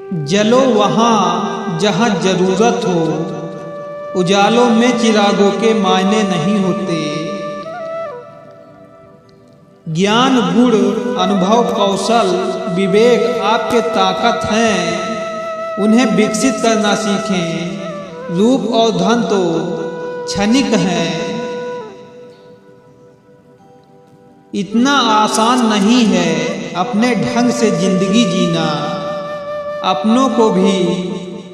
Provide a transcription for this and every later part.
जलो वहाँ जहाँ जरूरत हो, उजालों में चिरागों के मायने नहीं होते। ज्ञान, गुण, अनुभव, कौशल, विवेक आपके ताकत हैं, उन्हें विकसित करना सीखें। रूप और धन तो क्षणिक हैं। इतना आसान नहीं है अपने ढंग से जिंदगी जीना। अपनों को भी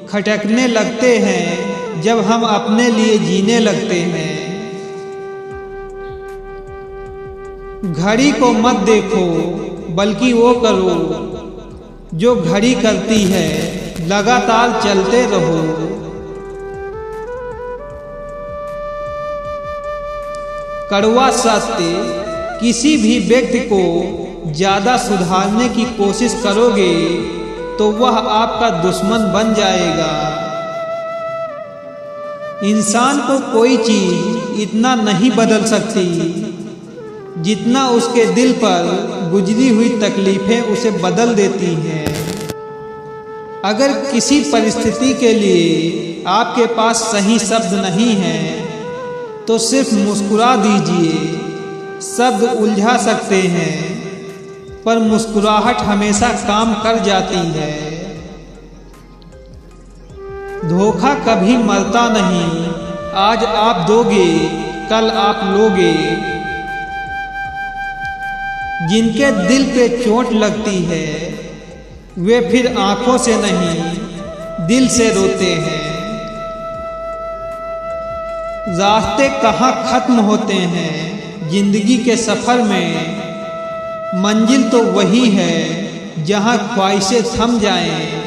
खटकने लगते हैं जब हम अपने लिए जीने लगते हैं। घड़ी को मत देखो बल्कि वो करो जो घड़ी करती है, लगातार चलते रहो। कड़वा सत्य, किसी भी व्यक्ति को ज्यादा सुधारने की कोशिश करोगे तो वह आपका दुश्मन बन जाएगा। इंसान को कोई चीज इतना नहीं बदल सकती जितना उसके दिल पर गुजरी हुई तकलीफें उसे बदल देती हैं। अगर किसी परिस्थिति के लिए आपके पास सही शब्द नहीं है तो सिर्फ मुस्कुरा दीजिए। शब्द उलझा सकते हैं पर मुस्कुराहट हमेशा काम कर जाती है। धोखा कभी मरता नहीं। आज आप दोगे, कल आप लोगे। जिनके दिल पे चोट लगती है वे फिर आंखों से नहीं दिल से रोते हैं। रास्ते कहाँ खत्म होते हैं जिंदगी के सफर में, मंजिल तो वही है जहां ख्वाहिशें थम जाएं।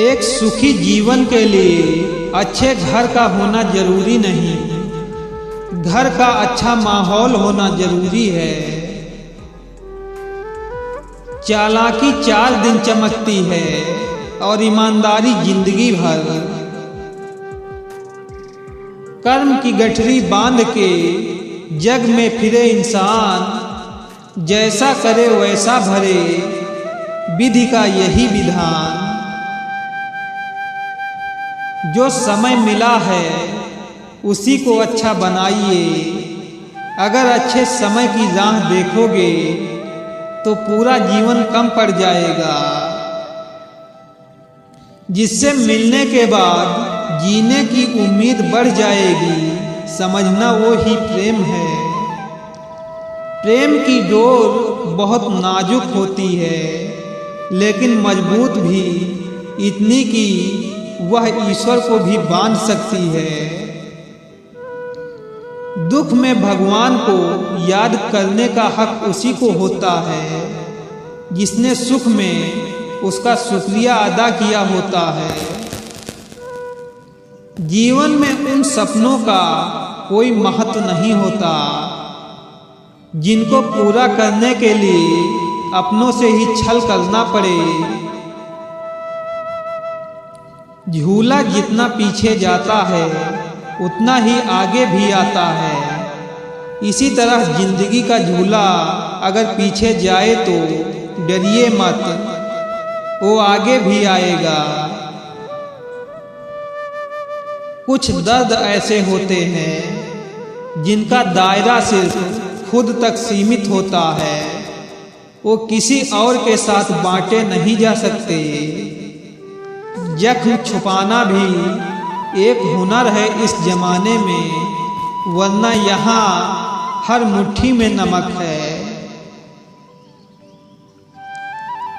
एक सुखी जीवन के लिए अच्छे घर का होना जरूरी नहीं, घर का अच्छा माहौल होना जरूरी है। चालाकी 4 दिन चमकती है और ईमानदारी जिंदगी भर। कर्म की गठरी बांध के जग में फिरे इंसान, जैसा करे वैसा भरे, विधि का यही विधान। जो समय मिला है उसी को अच्छा बनाइए। अगर अच्छे समय की राह देखोगे तो पूरा जीवन कम पड़ जाएगा। जिससे मिलने के बाद जीने की उम्मीद बढ़ जाएगी, समझना वो ही प्रेम है। प्रेम की डोर बहुत नाजुक होती है लेकिन मजबूत भी इतनी कि वह ईश्वर को भी बांध सकती है। दुख में भगवान को याद करने का हक उसी को होता है जिसने सुख में उसका शुक्रिया अदा किया होता है। जीवन में उन सपनों का कोई महत्व नहीं होता जिनको पूरा करने के लिए अपनों से ही छल करना पड़े। झूला जितना पीछे जाता है उतना ही आगे भी आता है। इसी तरह जिंदगी का झूला अगर पीछे जाए तो डरिए मत, वो आगे भी आएगा। कुछ दर्द ऐसे होते हैं जिनका दायरा सिर्फ खुद तक सीमित होता है, वो किसी और के साथ बांटे नहीं जा सकते। जख्म छुपाना भी एक हुनर है इस जमाने में, वरना यहाँ हर मुट्ठी में नमक है।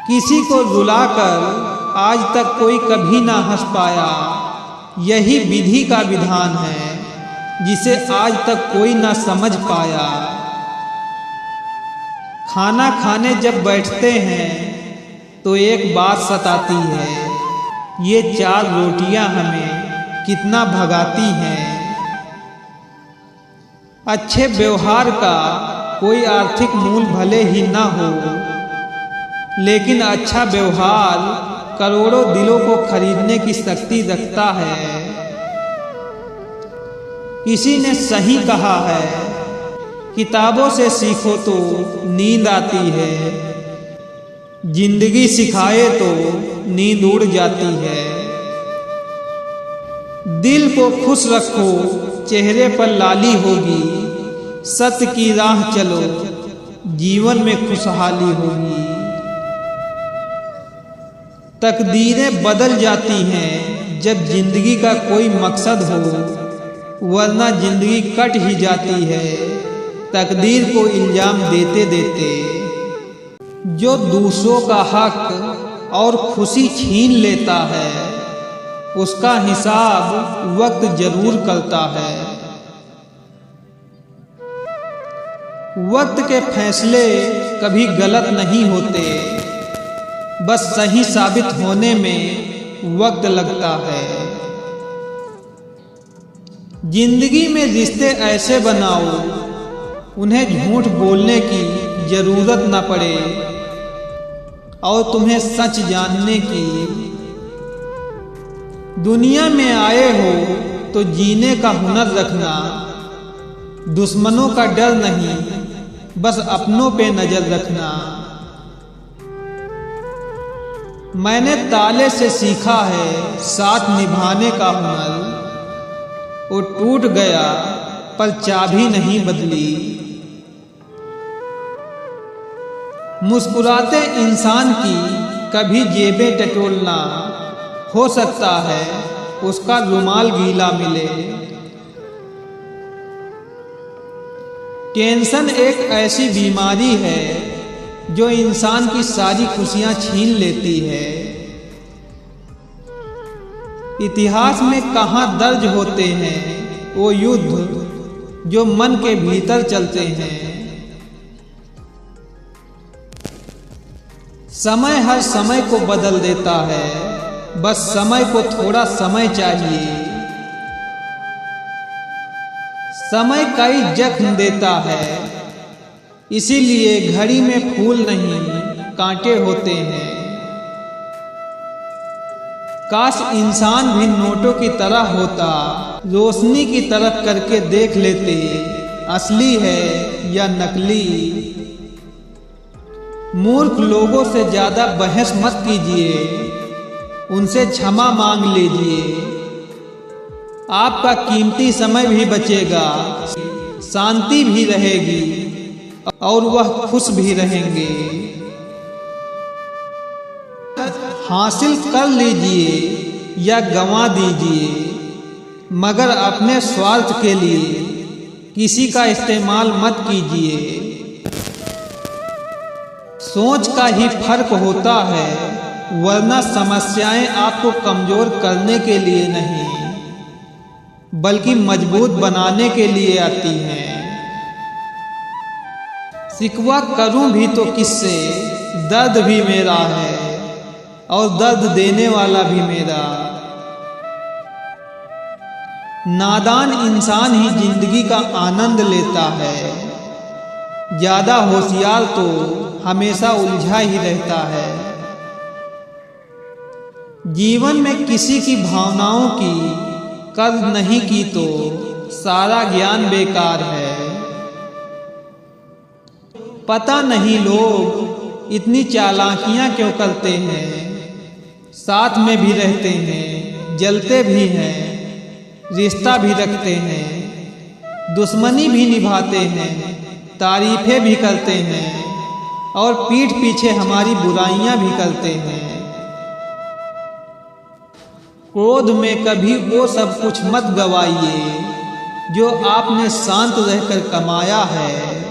किसी को रुलाकर आज तक कोई कभी ना हंस पाया, यही विधि का विधान है जिसे आज तक कोई ना समझ पाया। खाना खाने जब बैठते हैं तो एक बात सताती है, ये 4 रोटियां हमें कितना भगाती हैं। अच्छे व्यवहार का कोई आर्थिक मूल भले ही ना हो, लेकिन अच्छा व्यवहार करोड़ों दिलों को खरीदने की शक्ति रखता है। किसी ने सही कहा है, किताबों से सीखो तो नींद आती है, जिंदगी सिखाए तो नींद उड़ जाती है। दिल को खुश रखो, चेहरे पर लाली होगी। सत्य की राह चलो, जीवन में खुशहाली होगी। तकदीरें बदल जाती हैं जब जिंदगी का कोई मकसद हो, वरना जिंदगी कट ही जाती है तकदीर को इल्जाम देते देते। जो दूसरों का हक और खुशी छीन लेता है, उसका हिसाब वक्त जरूर करता है। वक्त के फैसले कभी गलत नहीं होते, बस सही साबित होने में वक्त लगता है। जिंदगी में रिश्ते ऐसे बनाओ, उन्हें झूठ बोलने की जरूरत न पड़े और तुम्हें सच जानने की। दुनिया में आए हो तो जीने का हुनर रखना, दुश्मनों का डर नहीं, बस अपनों पे नजर रखना। मैंने ताले से सीखा है साथ निभाने का हुनर। वो टूट गया पर चाबी नहीं बदली। मुस्कुराते इंसान की कभी जेबें टटोलना, हो सकता है उसका रुमाल गीला मिले। टेंशन एक ऐसी बीमारी है जो इंसान की सारी खुशियां छीन लेती है। इतिहास में कहाँ दर्ज होते हैं वो युद्ध जो मन के भीतर चलते हैं। समय हर समय को बदल देता है, बस समय को थोड़ा समय चाहिए। समय कई जख्म देता है, इसीलिए घड़ी में फूल नहीं कांटे होते हैं। काश इंसान भी नोटों की तरह होता, रोशनी की तरफ करके देख लेते असली है या नकली। मूर्ख लोगों से ज्यादा बहस मत कीजिए, उनसे क्षमा मांग लीजिए। आपका कीमती समय भी बचेगा, शांति भी रहेगी और वह खुश भी रहेंगे। हासिल कर लीजिए या गंवा दीजिए, मगर अपने स्वार्थ के लिए किसी का इस्तेमाल मत कीजिए। सोच का ही फर्क होता है, वरना समस्याएं आपको कमजोर करने के लिए नहीं, बल्कि मजबूत बनाने के लिए आती हैं। शिकवा करूं भी तो किससे, दर्द भी मेरा है और दर्द देने वाला भी मेरा। नादान इंसान ही जिंदगी का आनंद लेता है, ज्यादा होशियार तो हमेशा उलझा ही रहता है। जीवन में किसी की भावनाओं की कद्र नहीं की तो सारा ज्ञान बेकार है। पता नहीं लोग इतनी चालाकियां क्यों करते हैं, साथ में भी रहते हैं, जलते भी हैं, रिश्ता भी रखते हैं, दुश्मनी भी निभाते हैं, तारीफें भी करते हैं और पीठ पीछे हमारी बुराइयां भी करते हैं। क्रोध में कभी वो सब कुछ मत गवाइए जो आपने शांत रहकर कमाया है।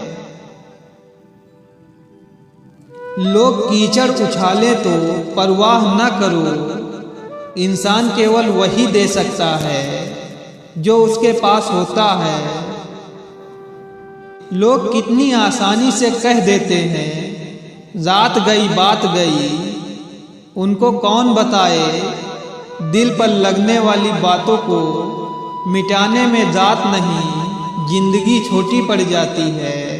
लोग कीचड़ उछाले तो परवाह न करो, इंसान केवल वही दे सकता है जो उसके पास होता है। लोग कितनी आसानी से कह देते हैं रात गई बात गई, उनको कौन बताए दिल पर लगने वाली बातों को मिटाने में रात नहीं जिंदगी छोटी पड़ जाती है।